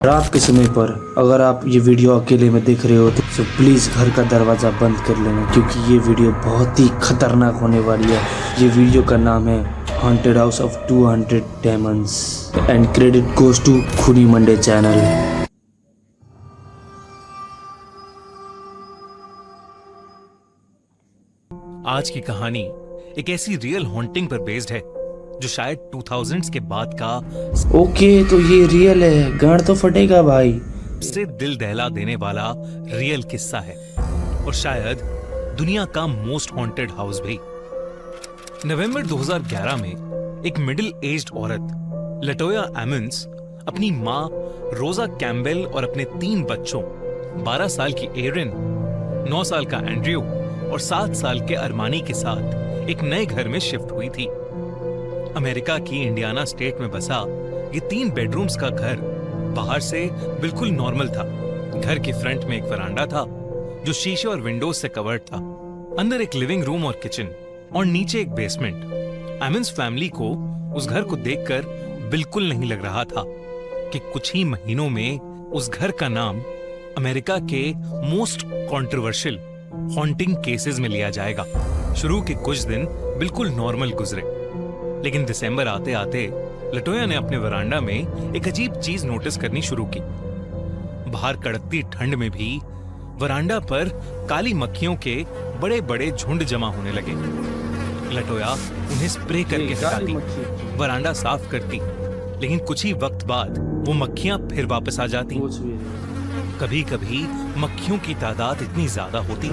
रात के समय पर अगर आप ये वीडियो अकेले में देख रहे हो तो प्लीज़ घर का दरवाज़ा बंद कर लेना, क्योंकि ये वीडियो बहुत ही खतरनाक होने वाली है। ये वीडियो का नाम है haunted house of 200 demons and credit goes to खूनी मंडे चैनल। आज की कहानी एक ऐसी रियल हॉन्टिंग पर बेस्ड है जो शायद 2000s के बाद का ओके, तो ये रियल है, गांड तो फटेगा भाई। सबसे दिल दहला देने वाला रियल किस्सा है और शायद दुनिया का मोस्ट हॉन्टेड हाउस भी। नवंबर 2011 में एक मिडिल एज्ड औरत लटोया एमन्स अपनी माँ रोजा कैम्बेल और अपने 3 बच्चों 12 साल की एरिन, 9 साल का एंड्रयू और 7 साल के अरमानी के साथ एक नए घर में शिफ्ट हुई थी। अमेरिका की इंडियाना स्टेट में बसा ये 3 बेडरूम्स का घर बाहर से बिल्कुल नॉर्मल था। घर के फ्रंट में एक वरांडा था जो शीशे और विंडोज से कवर्ड था। अंदर एक लिविंग रूम और किचन और नीचे एक बेसमेंट। एमन्स फैमिली को उस घर को देखकर बिल्कुल नहीं लग रहा था कि कुछ ही महीनों में उस घर का नाम अमेरिका के मोस्ट कंट्रोवर्शियल हॉन्टिंग केसेस में लिया जाएगा। शुरू के कुछ दिन बिल्कुल नॉर्मल गुजरे, लेकिन दिसंबर आते आते लटोया ने अपने वरांडा में एक अजीब चीज नोटिस करनी शुरू की। बाहर कड़कती ठंड में भी वरांडा पर काली मक्खियों के बड़े बड़े झुंड जमा होने लगे। लटोया उन्हें स्प्रे करके हटाती, वरांडा साफ करती, लेकिन कुछ ही वक्त बाद वो मक्खियां फिर वापस आ जाती। कभी कभी मक्खियों की तादाद इतनी ज्यादा होती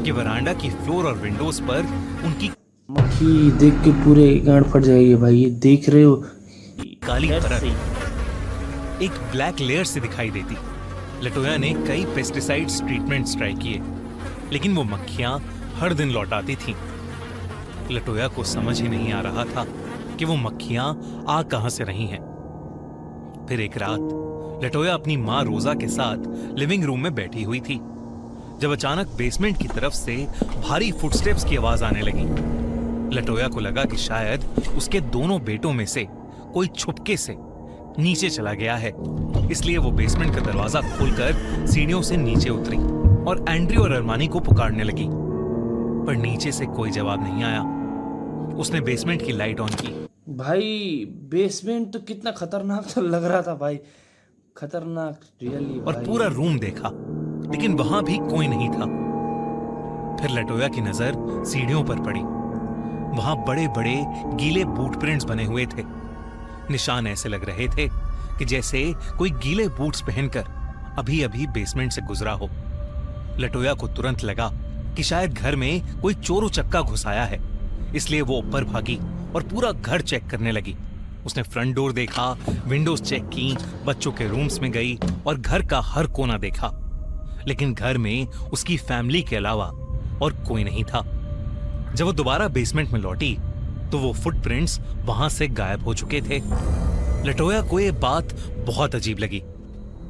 कि वरांडा की फ्लोर और विंडोज पर उनकी मक्खी देख के पूरे गांड फट जाएगी भाई। ये देख रहे हो, काली परत एक ब्लैक लेयर से दिखाई देती। लटोया ने कई पेस्टिसाइड्स ट्रीटमेंट्स ट्राई किए, लेकिन वो मक्खियां हर दिन लौटाती थीं। लटोया को समझ ही नहीं आ रहा था कि वो मक्खियां आ कहां से रही हैं। फिर एक रात लटोया अपनी माँ रोजा के साथ लिविंग रूम में बैठी हुई थी जब अचानक बेसमेंट की तरफ से भारी फुटस्टेप्स की आवाज आने लगी। लटोया को लगा कि शायद उसके दोनों बेटों में से कोई छुपके से नीचे चला गया है, इसलिए वो बेसमेंट का दरवाजा खोलकर सीढ़ियों से नीचे उतरी और एंड्रयू और अरमानी को पुकारने लगी, पर नीचे से कोई जवाब नहीं आया। उसने बेसमेंट की लाइट ऑन की। भाई बेसमेंट तो कितना खतरनाक तो लग रहा था भाई, खतरनाक रियली और पूरा रूम देखा, लेकिन वहां भी कोई नहीं था। फिर लटोया की नजर सीढ़ियों पर पड़ी। वहां बड़े बड़े गीले बूट प्रिंट्स बने हुए थे। निशान ऐसे लग रहे थे कि जैसे कोई गीले बूट्स पहनकर अभी अभी बेसमेंट से गुजरा हो। लटोया को तुरंत लगा कि शायद घर में कोई चोर उचक्का घुस आया है, इसलिए वो ऊपर भागी और पूरा घर चेक करने लगी। उसने फ्रंट डोर देखा, विंडोज चेक की, बच्चों के रूम्स में गई और घर का हर कोना देखा, लेकिन घर में उसकी फैमिली के अलावा और कोई नहीं था। जब वो दोबारा बेसमेंट में लौटी तो वो फुटप्रिंट्स वहां से गायब हो चुके थे। लटोया को ये बात बहुत अजीब लगी।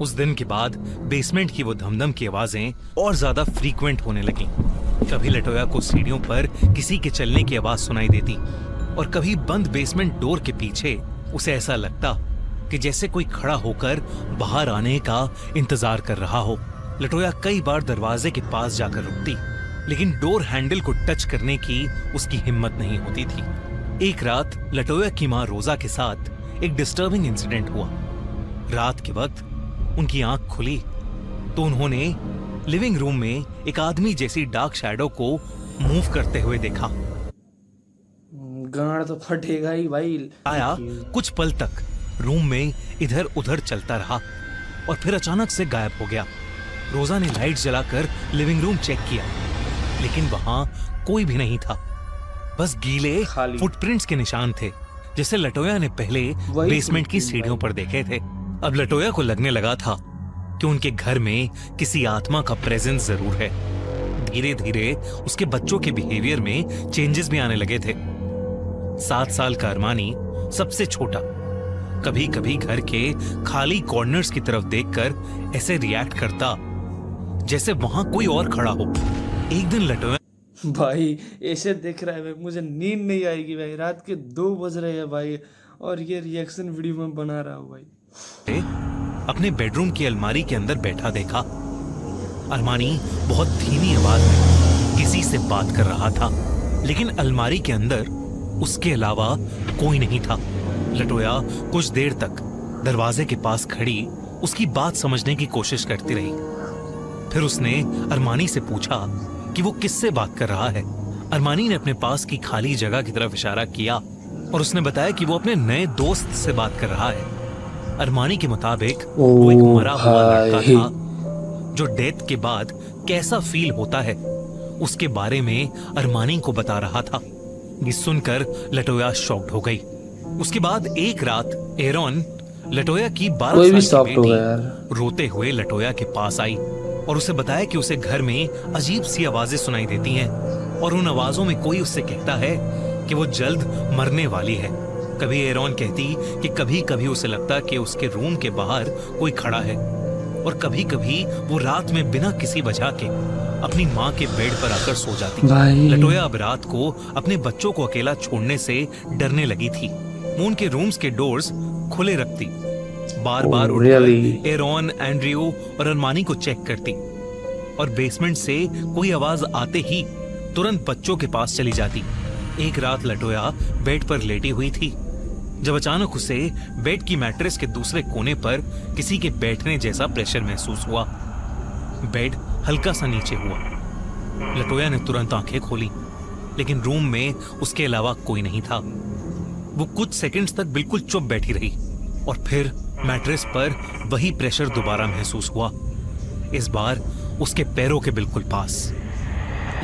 उस दिन के बाद बेसमेंट की वो धमधम की आवाजें और ज्यादा फ्रीक्वेंट होने लगी। कभी लटोया को सीढ़ियों पर किसी के चलने की आवाज सुनाई देती और कभी बंद बेसमेंट डोर के पीछे उसे ऐसा लगता कि जैसे कोई खड़ा होकर बाहर आने का इंतजार कर रहा हो। लटोया कई बार दरवाजे के पास जाकर रुकती, लेकिन डोर हैंडल को टच करने की उसकी हिम्मत नहीं होती थी। एक रात लटोया की माँ रोजा के साथ एक डिस्टर्बिंग इंसिडेंट हुआ। रात के वक्त उनकी आंख खुली तो उन्होंने लिविंग रूम में एक आदमी जैसी डार्क शैडो को मूव करते हुए देखा। गांड तो फटेगा ही भाई। आया कुछ पल तक रूम में इधर उधर चलता रहा और फिर अचानक से गायब हो गया। रोजा ने लाइट जलाकर लिविंग रूम चेक किया, लेकिन वहां कोई भी नहीं था, बस गीले फुटप्रिंट्स के निशान थे जैसे लटोया ने पहले बेसमेंट की सीढ़ियों पर देखे थे। अब लटोया को लगने लगा था कि उनके घर में किसी आत्मा का प्रेजेंस जरूर है। धीरे धीरे उसके बच्चों के बिहेवियर में चेंजेस भी आने लगे थे। 7 साल का अरमानी, सबसे छोटा, कभी कभी घर के खाली कॉर्नर्स की तरफ देखकर ऐसे रिएक्ट करता जैसे वहां कोई और खड़ा हो। एक दिन लटोया भाई ऐसे देख रहा है भाई, मुझे नींद नहीं आएगी भाई। रात के 2 बज रहे हैं भाई और ये रिएक्शन वीडियो में बना रहा हूँ भाई। अपने बेडरूम की अलमारी के अंदर बैठा देखा। अरमानी बहुत धीमी आवाज में किसी से बात कर रहा था, लेकिन अलमारी के अंदर उसके अलावा कोई नहीं था। लटोया कुछ देर तक दरवाजे के पास खड़ी उसकी बात समझने की कोशिश करती रही। फिर उसने अरमानी से पूछा कि वो किससे बात कर रहा है। अरमानी ने अपने पास की खाली जगह की तरफ इशारा किया और उसने बताया कि वो अपने नए दोस्त से बात कर रहा है। अरमानी के मुताबिक वो एक मरा हुआ लड़का था जो डेथ के बाद कैसा फील होता है उसके बारे में अरमानी को बता रहा था। ये सुनकर लटोया शॉक्ड हो गई। उसके बाद एक रात एरॉन लटोया की 12 साल की बेटी रोते हुए लटोया के पास आई और उसे बताया कि उसे घर में अजीब सी आवाजें सुनाई देती हैं और उन आवाजों में कोई उससे कहता है कि वो जल्द मरने वाली है। कभी एरॉन कहती कि कभी कभी उसे लगता कि उसके रूम के बाहर कोई खड़ा है और कभी कभी वो रात में बिना किसी वजह के अपनी माँ के बेड पर आकर सो जाती। लटोया अब रात को अपने बच्चों को अकेला छोड़ने से डरने लगी थी। वो उनके रूम्स के डोर्स खुले रखती, बार बार उठकर एरॉन, एंड्रयू और अरमानी को चेक करती और बेसमेंट से कोई आवाज आते ही तुरंत बच्चों के पास चली जाती। एक रात लटोया बेड पर लेटी हुई थी जब अचानक उसे बेड की मैट्रेस के दूसरे कोने पर किसी के बैठने जैसा प्रेशर महसूस हुआ। बेड हल्का सा नीचे हुआ। लटोया ने तुरंत आंखें खोली, लेकिन रूम में उसके अलावा कोई नहीं था। वो कुछ सेकंड्स तक बिल्कुल चुप बैठी रही और फिर मैट्रेस पर वही प्रेशर दोबारा महसूस हुआ, इस बार उसके पैरों के बिल्कुल पास।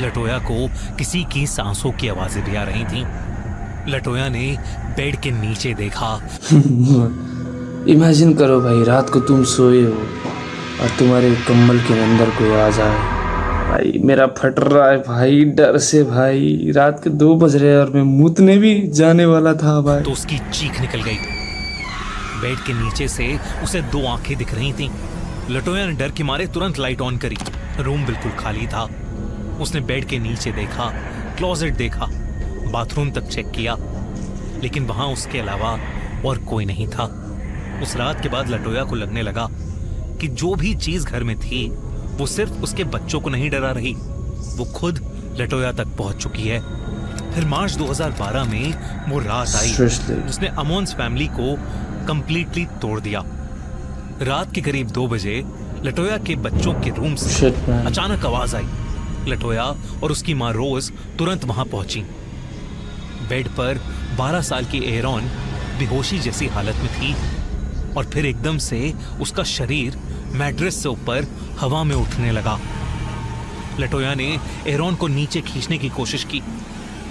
लटोया को किसी की सांसों की आवाजें भी आ रही थीं। लटोया ने बेड के नीचे देखा। इमेजिन करो भाई, रात को तुम सोए हो और तुम्हारे कम्बल के अंदर कोई आ जाए। भाई मेरा फट रहा है भाई डर से। भाई रात के 2 बज रहे हैं और मैं मूतने भी जाने वाला था भाई। तो उसकी चीख निकल गई। बेड के नीचे से उसे 2 आंखें दिख रही थीं। लटोया ने डर के मारे तुरंत लाइट ऑन करी। रूम बिल्कुल खाली था। उसने बेड के नीचे देखा, क्लोजेट देखा, बाथरूम तक चेक किया, लेकिन वहां उसके अलावा और कोई नहीं था। उस रात के बाद लटोया को लगने लगा कि जो भी चीज घर में थी वो सिर्फ उसके बच्चों को नहीं डरा रही, वो खुद लटोया तक पहुंच चुकी है। फिर मार्च 2012 में वो रात आई जिसने अमोन्स फैमिली को कंप्लीटली तोड़ दिया। रात के करीब 2 बजे लटोया के बच्चों के रूम से अचानक आवाज आई। लटोया और उसकी माँ रोज तुरंत वहां पहुंची। बेड पर 12 साल की एरॉन बेहोशी जैसी हालत में थी और फिर एकदम से उसका शरीर मैट्रेस से ऊपर हवा में उठने लगा। लटोया ने एरॉन को नीचे खींचने की कोशिश की।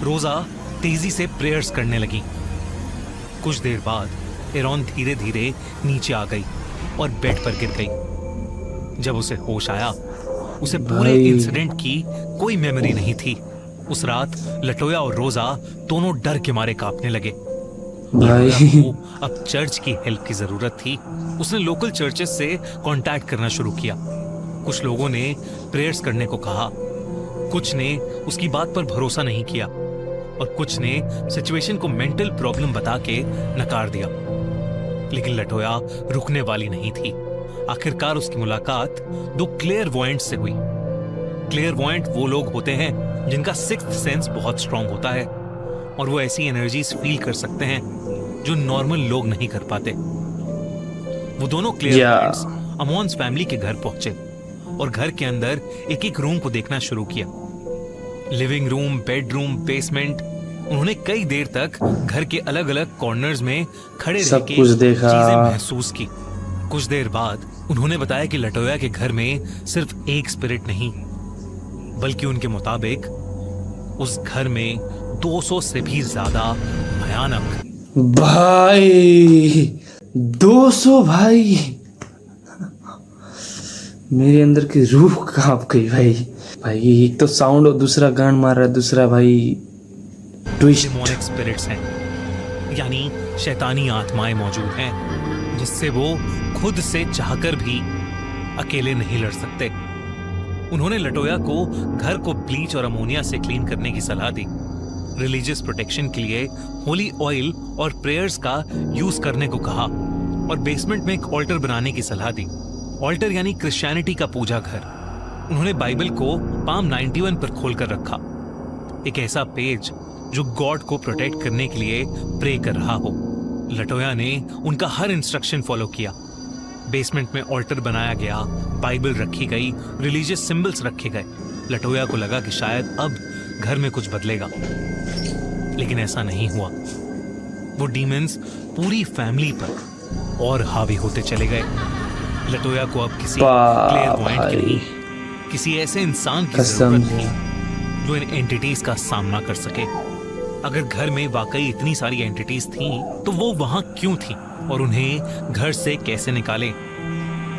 रोजा तेजी से प्रेयर्स करने लगी। कुछ देर बाद एरॉन धीरे धीरे नीचे आ गई और बेड पर गिर गई। जब उसे होश आया, उसे पूरे इंसिडेंट की कोई मेमोरी नहीं थी। उस रात लटोया और रोजा दोनों डर के मारे कांपने लगे। लटोया को अब चर्च की हेल्प की जरूरत थी। उसने लोकल चर्चेस से कांटेक्ट करना शुरू किया। कुछ लोगों ने प्रेयर्स करने को कहा, कुछ ने उसकी बात पर भरोसा नहीं किया और कुछ ने सिचुएशन को मेंटल प्रॉब्लम बता के नकार दिया। लेकिन लटोया रुकने वाली नहीं थी। आखिरकार उसकी मुलाकात 2 क्लेयरवॉयंट्स से हुई। क्लेयरवॉयंट वो लोग होते हैं जिनका सिक्स्थ सेंस बहुत स्ट्रांग होता है और वो ऐसी एनर्जीज फील कर सकते हैं जो नॉर्मल लोग नहीं कर पाते। वो दोनों क्लेयरवॉयंट्स अमोन्स फैमिली के घर पहुंचे और घर के अंदर एक एक रूम को देखना शुरू किया। Living room, bedroom, basement. उन्होंने कई देर तक घर के अलग अलग कॉर्नर्स में खड़े रह के चीजें महसूस की। कुछ देर बाद उन्होंने बताया कि लटोया के घर में सिर्फ एक स्पिरिट नहीं, बल्कि उनके मुताबिक उस घर में 200 से भी ज्यादा भयानक। भाई 200 भाई, मेरे अंदर की रूह कांप गई भाई। भाई एक तो साउंड और दूसरा गान मार रहा है, दूसरा भाई ट्विस्ट। डेमोनिक स्पिरिट्स हैं, यानी शैतानी आत्माएं मौजूद हैं जिससे वो खुद से चाहकर भी अकेले नहीं लड़ सकते। उन्होंने लटोया को घर को ब्लीच और अमोनिया से क्लीन करने की सलाह दी। रिलीजियस प्रोटेक्शन के लिए होली ऑयल और प्रेयर्स का यूज करने को कहा और बेसमेंट में एक ऑल्टर बनाने की सलाह दी। ऑल्टर यानी क्रिश्चियनिटी का पूजा घर। उन्होंने बाइबल को पाम 91 पर खोलकर रखा, एक ऐसा पेज जो गॉड को प्रोटेक्ट करने के लिए प्रे कर रहा हो। लटोया ने उनका हर इंस्ट्रक्शन फॉलो किया। बेसमेंट में ऑल्टर बनाया गया, बाइबल रखी गई, रिलीजियस सिंबल्स रखे गए। लटोया को लगा कि शायद अब घर में कुछ बदलेगा, लेकिन ऐसा नहीं हुआ। वो डीमंस पूरी फैमिली पर और हावी होते चले गए। लटोया को अब किसी क्लेयरवॉयंट की नहीं, किसी ऐसे इंसान की जरूरत थी जो इन एंटिटीज का सामना कर सके। अगर घर में वाकई इतनी सारी एंटिटीज थीं, तो वो वहां क्यों थीं और उन्हें घर से कैसे निकाले?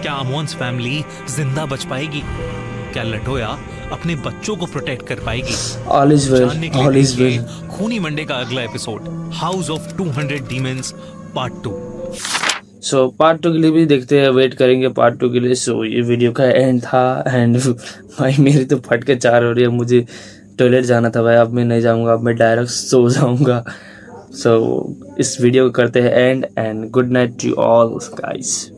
क्या अमोन्स फैमिली जिंदा बच पाएगी? क्या लटोया अपने बच्चों को प्रोटेक्ट कर पाएगी? जानने के लिए देखिए खूनी मंडे का अगला episode, house of 200 demons part 2। So part 2 के लिए भी देखते हैं, वेट करेंगे पार्ट 2 के लिए। सो ये वीडियो का एंड था। एंड भाई मेरी तो फट के 4 हो रही है, मुझे टॉयलेट जाना था भाई। अब मैं नहीं जाऊंगा, अब मैं डायरेक्ट सो जाऊंगा। सो इस वीडियो को करते हैं and good night to all guys.